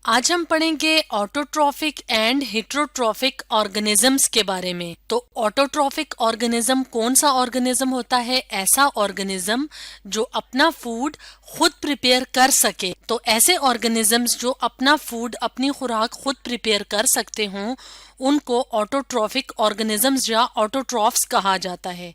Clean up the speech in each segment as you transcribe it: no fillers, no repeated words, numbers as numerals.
आज हम पढ़ेंगे ऑटोट्रॉफिक एंड हेटेरोट्रॉफिक ऑर्गेनिजम्स के बारे में। तो ऑटोट्रॉफिक ऑर्गेनिज्म कौन सा ऑर्गेनिज्म होता है? ऐसा ऑर्गेनिज्म जो अपना फूड खुद प्रिपेयर कर सके। तो ऐसे ऑर्गेनिजम्स जो अपना फूड, अपनी खुराक खुद प्रिपेयर कर सकते हों, उनको ऑटोट्रॉफिक ऑर्गेनिजम्स या ऑटोट्रॉफ्स कहा जाता है।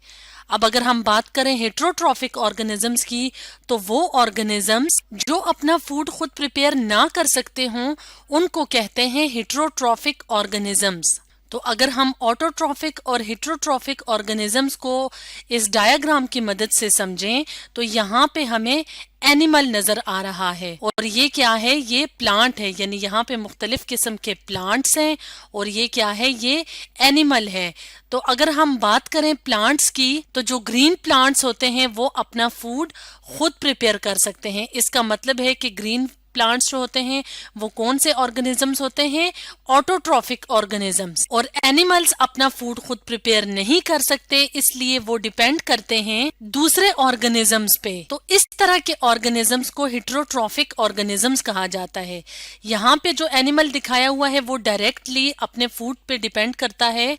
अब अगर हम बात करें हेटेरोट्रॉफिक ऑर्गेनिजम्स की, तो वो ऑर्गेनिजम्स जो अपना फूड खुद प्रिपेयर ना कर सकते हों, उनको कहते हैं हेटेरोट्रॉफिक ऑर्गेनिजम्स। तो अगर हम ऑटोट्रॉफिक और हेटेरोट्रॉफिक ऑर्गेनिजम्स को इस डायग्राम की मदद से समझें, तो यहाँ पे हमें एनिमल नजर आ रहा है। और ये क्या है? ये प्लांट है, यानी यहाँ पे मुख्तलिफ किस्म के प्लांट्स हैं। और ये क्या है? ये एनिमल है। तो अगर हम बात करें प्लांट्स की, तो जो ग्रीन प्लांट्स होते हैं वो अपना फूड खुद प्रिपेयर कर सकते हैं। इसका मतलब है कि ग्रीन प्लांट्स जो होते हैं वो कौन से ऑर्गेनिजम्स होते हैं? Autotrophic organisms. और एनिमल्स अपना फूड खुद प्रिपेयर नहीं कर सकते, इसलिए वो डिपेंड करते हैं दूसरे ऑर्गेनिजम्स पे। तो इस तरह के ऑर्गेनिजम्स को हेटेरोट्रॉफिक ऑर्गेनिजम्स कहा जाता है। यहाँ पे जो एनिमल दिखाया हुआ है वो डायरेक्टली अपने फूड पे डिपेंड करता है,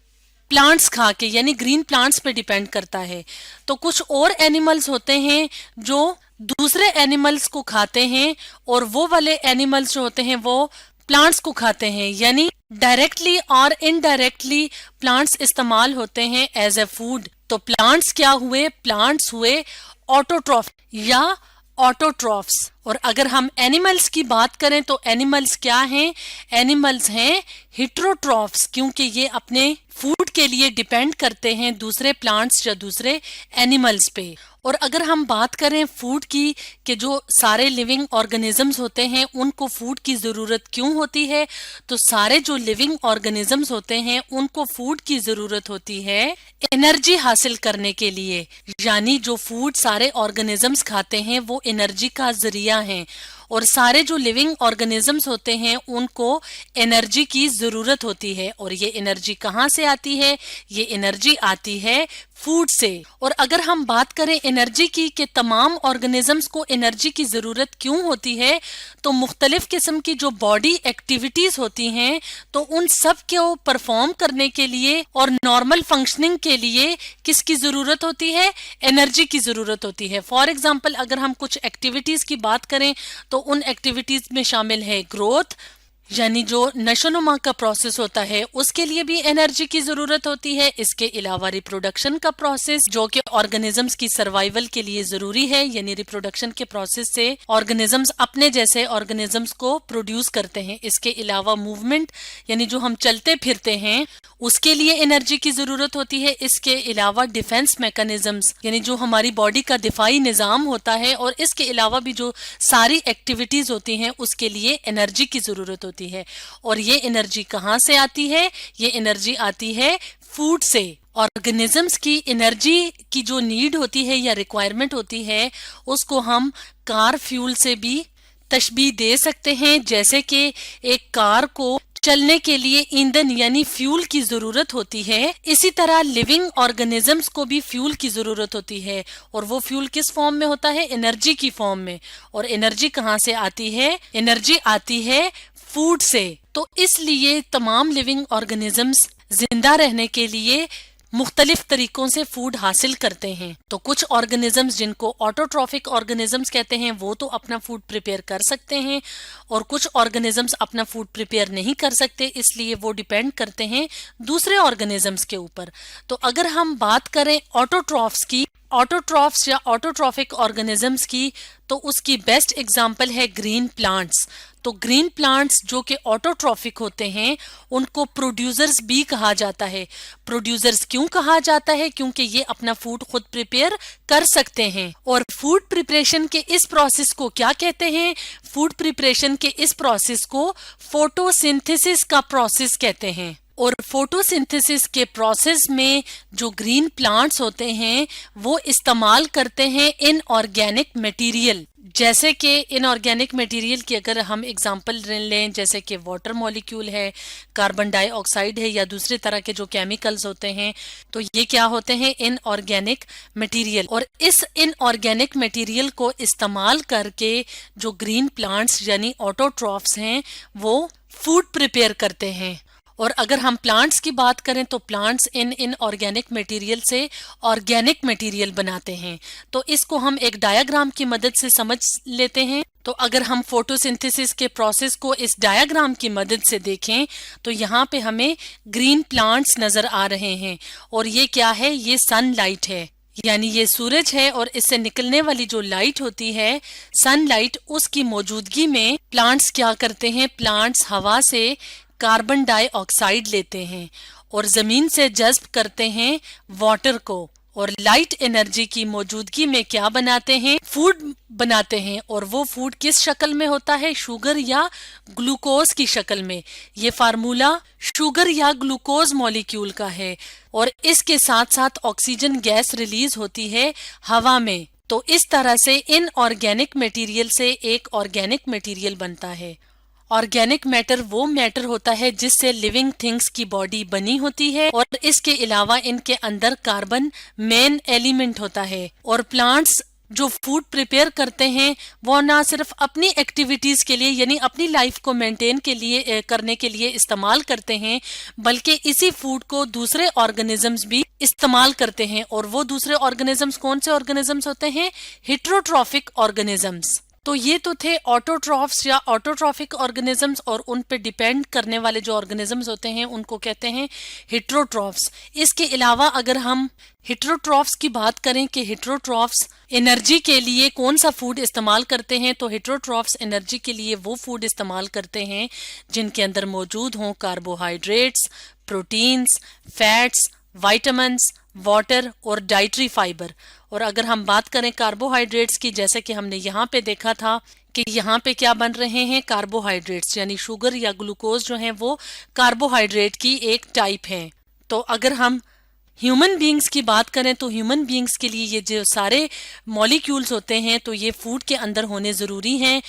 प्लांट्स खा के, यानी ग्रीन प्लांट्स पे डिपेंड करता है। तो कुछ और एनिमल्स होते हैं जो दूसरे एनिमल्स को खाते हैं, और वो वाले एनिमल्स जो होते हैं वो प्लांट्स को खाते हैं, यानी डायरेक्टली और इनडायरेक्टली प्लांट्स इस्तेमाल होते हैं एज ए फूड। तो प्लांट्स क्या हुए? प्लांट्स हुए ऑटोट्रॉफ या ऑटोट्रॉफ्स। और अगर हम एनिमल्स की बात करें तो एनिमल्स क्या हैं? एनिमल्स हैं हेटेरोट्रॉफ्स, क्योंकि ये अपने फूड के लिए डिपेंड करते हैं दूसरे प्लांट्स या दूसरे एनिमल्स पे। और अगर हम बात करें फूड की, कि जो सारे लिविंग ऑर्गेनिजम्स होते हैं उनको फूड की जरूरत क्यों होती है, तो सारे जो लिविंग ऑर्गेनिजम्स होते हैं उनको फूड की जरूरत होती है एनर्जी हासिल करने के लिए। यानी जो फूड सारे ऑर्गेनिजम्स खाते हैं वो एनर्जी का जरिया है, और सारे जो लिविंग ऑर्गेनिजम्स होते हैं उनको एनर्जी की जरूरत होती है। और ये एनर्जी कहाँ से आती है? ये एनर्जी आती है फूड से। और अगर हम बात करें एनर्जी की, कि तमाम ऑर्गेनिजम्स को एनर्जी की जरूरत क्यों होती है, तो मुख्तलिफ किस्म की जो बॉडी एक्टिविटीज होती हैं, तो उन सब को परफॉर्म करने के लिए और नॉर्मल फंक्शनिंग के लिए किसकी जरूरत होती है? एनर्जी की जरूरत होती है। फॉर एग्जाम्पल अगर हम कुछ एक्टिविटीज की बात करें, तो उन एक्टिविटीज में शामिल है ग्रोथ, यानी जो नशोनुमा का प्रोसेस होता है उसके लिए भी एनर्जी की जरूरत होती है। इसके अलावा रिप्रोडक्शन का प्रोसेस, जो कि ऑर्गेनिजम्स की सर्वाइवल के लिए जरूरी है, यानी रिप्रोडक्शन के प्रोसेस से ऑर्गेनिजम्स अपने जैसे ऑर्गेनिजम्स को प्रोड्यूस करते हैं। इसके अलावा मूवमेंट, यानी जो हम चलते फिरते हैं, उसके लिए एनर्जी की जरूरत होती है। इसके अलावा डिफेंस मैकेनिज्म्स, यानी जो हमारी बॉडी का दिफाई निजाम होता है, और इसके अलावा भी जो सारी एक्टिविटीज होती हैं उसके लिए एनर्जी की जरूरत होती है। और ये एनर्जी कहाँ से आती है? ये एनर्जी आती है फूड से। ऑर्गेनिजम्स की एनर्जी की जो नीड होती है या रिक्वायरमेंट होती है, उसको हम कार फ्यूल से भी तशबीह दे सकते हैं। जैसे कि एक कार को चलने के लिए ईंधन यानी फ्यूल की जरूरत होती है, इसी तरह लिविंग ऑर्गेनिजम्स को भी फ्यूल की जरूरत होती है। और वो फ्यूल किस फॉर्म में होता है? एनर्जी की फॉर्म में। और एनर्जी कहाँ से आती है? एनर्जी आती है फूड से। तो इसलिए तमाम लिविंग ऑर्गेनिजम्स जिंदा रहने के लिए मुख्तलिफ तरीकों से फूड हासिल करते हैं। तो कुछ ऑर्गेनिजम्स जिनको ऑटोट्रॉफिक ऑर्गेनिजम्स कहते हैं वो तो अपना फूड प्रिपेयर कर सकते हैं, और कुछ ऑर्गेनिजम्स अपना फूड प्रिपेयर नहीं कर सकते, इसलिए वो डिपेंड करते हैं दूसरे ऑर्गेनिजम्स के ऊपर। तो अगर हम बात करें ऑटोट्रॉफ्स की, ऑटोट्रॉफ्स या ऑटोट्रॉफिक ऑर्गेनिजम्स की, तो उसकी बेस्ट एग्जांपल है ग्रीन प्लांट्स। तो ग्रीन प्लांट्स जो कि ऑटोट्रॉफिक होते हैं उनको प्रोड्यूसर्स भी कहा जाता है। प्रोड्यूसर्स क्यों कहा जाता है? क्योंकि ये अपना फूड खुद प्रिपेयर कर सकते हैं। और फूड प्रिपरेशन के इस प्रोसेस को क्या कहते हैं? फूड प्रिपरेशन के इस प्रोसेस को फोटोसिंथेसिस का प्रोसेस कहते हैं। और फोटोसिंथेसिस के प्रोसेस में जो ग्रीन प्लांट्स होते हैं वो इस्तेमाल करते हैं इनऑर्गेनिक मटेरियल, जैसे कि इनऑर्गेनिक मटेरियल की अगर हम एग्जांपल लें, जैसे कि वाटर मॉलिक्यूल है, कार्बन डाइऑक्साइड है, या दूसरे तरह के जो केमिकल्स होते हैं, तो ये क्या होते हैं? Inorganic material. और इस इनऑर्गेनिक मटेरियल को इस्तेमाल करके जो ग्रीन प्लांट्स यानी ऑटोट्रॉफ्स हैं वो फूड प्रिपेयर करते हैं। और अगर हम प्लांट्स की बात करें तो प्लांट्स इन ऑर्गेनिक मटेरियल से ऑर्गेनिक मटेरियल बनाते हैं। तो इसको हम एक डायग्राम की मदद से समझ लेते हैं। तो अगर हम फोटोसिंथेसिस के प्रोसेस को इस डायग्राम की मदद से देखें तो यहाँ पे हमें ग्रीन प्लांट्स नजर आ रहे हैं। और ये क्या है? ये सनलाइट है, यानी ये सूरज है और इससे निकलने वाली जो लाइट होती है सनलाइट, उसकी मौजूदगी में प्लांट्स क्या करते हैं? प्लांट्स हवा से कार्बन डाइऑक्साइड लेते हैं और जमीन से जज्ब करते हैं वाटर को, और लाइट एनर्जी की मौजूदगी में क्या बनाते हैं? फूड बनाते हैं। और वो फूड किस शक्ल में होता है? शुगर या ग्लूकोज की शक्ल में। ये फार्मूला शुगर या ग्लूकोज मॉलिक्यूल का है। और इसके साथ साथ ऑक्सीजन गैस रिलीज होती है हवा में। तो इस तरह से इनऑर्गेनिक मटेरियल से एक ऑर्गेनिक मटेरियल बनता है। ऑर्गेनिक मैटर वो मैटर होता है जिससे लिविंग थिंग्स की बॉडी बनी होती है, और इसके अलावा इनके अंदर कार्बन मेन एलिमेंट होता है। और प्लांट्स जो फूड प्रिपेयर करते हैं वो ना सिर्फ अपनी एक्टिविटीज के लिए यानी अपनी लाइफ को मेंटेन के लिए करने के लिए इस्तेमाल करते हैं, बल्कि इसी फूड को दूसरे ऑर्गेनिजम्स भी इस्तेमाल करते हैं। और वो दूसरे ऑर्गेनिजम्स कौन से ऑर्गेनिजम्स होते हैं? Heterotrophic organisms. तो ये तो थे ऑटोट्रॉफ्स या ऑटोट्रॉफिक ऑर्गेनिजम्स, और उन पे डिपेंड करने वाले जो ऑर्गेनिजम्स होते हैं उनको कहते हैं हेट्रोट्रॉफ्स। इसके अलावा अगर हम हेट्रोट्रॉफ्स की बात करें कि हेट्रोट्रॉफ्स एनर्जी के लिए कौन सा फूड इस्तेमाल करते हैं, तो हेट्रोट्रॉफ्स एनर्जी के लिए वो फूड इस्तेमाल करते हैं जिनके अंदर मौजूद हों carbohydrates, proteins, fats, vitamins, water और डाइटरी फाइबर। और अगर हम बात करें कार्बोहाइड्रेट्स की, जैसे कि हमने यहाँ पे देखा था कि यहाँ पे क्या बन रहे हैं? कार्बोहाइड्रेट्स, यानी शुगर या ग्लूकोज जो है वो कार्बोहाइड्रेट की एक टाइप है। तो अगर हम ह्यूमन बींग्स की बात करें तो ह्यूमन बींग्स के लिए ये जो सारे मॉलिक्यूल्स होते हैं तो ये फूड के अंदर होने जरूरी हैं,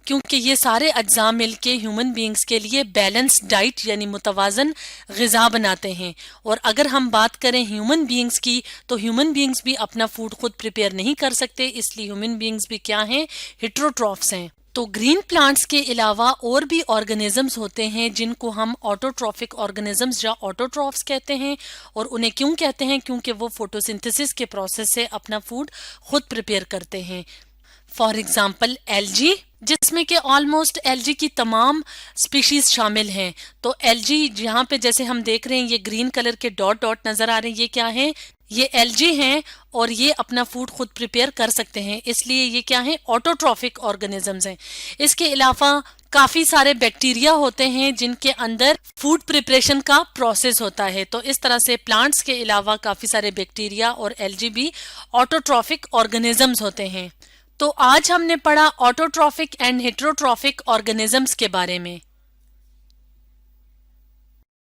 क्योंकि ये सारे अज्जा मिलके ह्यूमन बींग्स के लिए बैलेंस डाइट यानी मुतवाजन ग़िज़ा बनाते हैं। और अगर हम बात करें ह्यूमन बींग्स की तो ह्यूमन बींग्स भी अपना फूड खुद प्रिपेयर नहीं कर सकते, इसलिए ह्यूमन बींग्स भी क्या हैं? हेट्रोट्रॉफ्स हैं। तो ग्रीन प्लांट्स के अलावा और भी ऑर्गेनिजम्स होते हैं जिनको हम ऑटोट्रॉफिक ऑर्गेनिजम्स या ऑटोट्रॉफ्स कहते हैं। और उन्हें क्यों कहते हैं? क्योंकि वो फोटोसिंथेसिस के प्रोसेस से अपना फूड खुद प्रिपेयर करते हैं। फॉर एग्जाम्पल एल्जी, जिसमें कि ऑलमोस्ट एल्जी की तमाम स्पीशीज शामिल हैं। तो एल्जी यहाँ पे जैसे हम देख रहे हैं ये ग्रीन कलर के डॉट डॉट नजर आ रहे हैं, ये क्या है? ये एल्जी हैं और ये अपना फूड खुद प्रिपेयर कर सकते हैं, इसलिए ये क्या है? ऑटोट्रॉफिक ऑर्गेनिजम्स हैं। इसके अलावा काफी सारे बैक्टीरिया होते हैं जिनके अंदर फूड प्रिपरेशन का प्रोसेस होता है। तो इस तरह से प्लांट्स के अलावा काफी सारे बैक्टीरिया और एल्जी भी ऑटोट्रॉफिक ऑर्गेनिजम्स होते हैं। तो आज हमने पढ़ा ऑटोट्रॉफिक एंड हेट्रोट्रॉफिक ऑर्गेनिजम्स के बारे में।